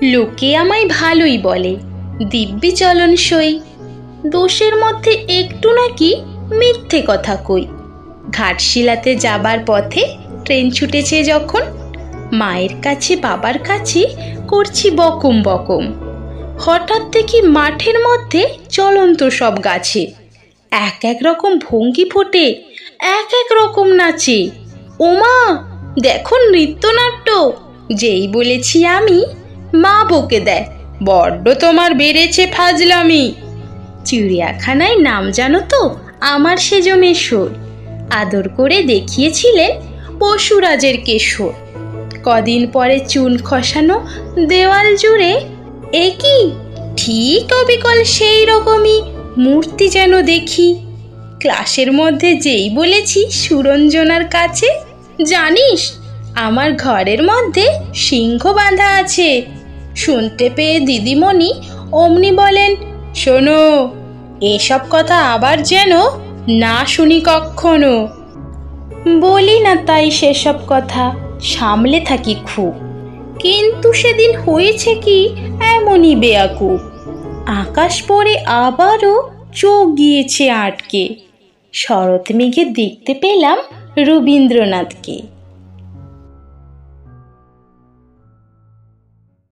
লোকে আমায় ভালোই বলে, দিব্যি চলনসই। দোষের মধ্যে একটু নাকি মিথ্যে কথা কই। ঘাটশিলাতে যাবার পথে ট্রেন ছুটেছে যখন, মায়ের কাছে বাবার কাছে করছি বকম বকম। হঠাৎ দেখি মাঠের মধ্যে চলন্ত সব গাছে এক এক রকম ভঙ্গি ফোটে, এক এক রকম নাচে। ওমা, দেখো নৃত্যনাট্য! যেই বলেছি আমি, মা বকে দেয়, বড্ড তোমার বেড়েছে ফাজলামি। চিড়িয়াখানায় নাম জানো তো আমার সেজ মেশর, আদর করে দেখিয়েছিলেন পশুরাজের কেশর। কদিন পরে চুন খসানো দেওয়াল জুড়ে এ কি ঠিক অবিকল সেই রকমই মূর্তি যেন দেখি। ক্লাসের মধ্যে যেই বলেছি সুরঞ্জনার কাছে, জানিস আমার ঘরের মধ্যে সিংহ বাঁধা আছে। শুনতে পেয়ে দিদিমণি অমনি বলেন, শোনো, এসব কথা আবার যেন না শুনি কখনো। বলি না তাই সেসব কথা, সামলে থাকি খুব। কিন্তু সেদিন হয়েছে কি এমনই বেয়াকুব, আকাশ পড়ে আবারও চোখ গিয়েছে আটকে। শরৎ মেঘে দেখতে পেলাম রবীন্দ্রনাথকে।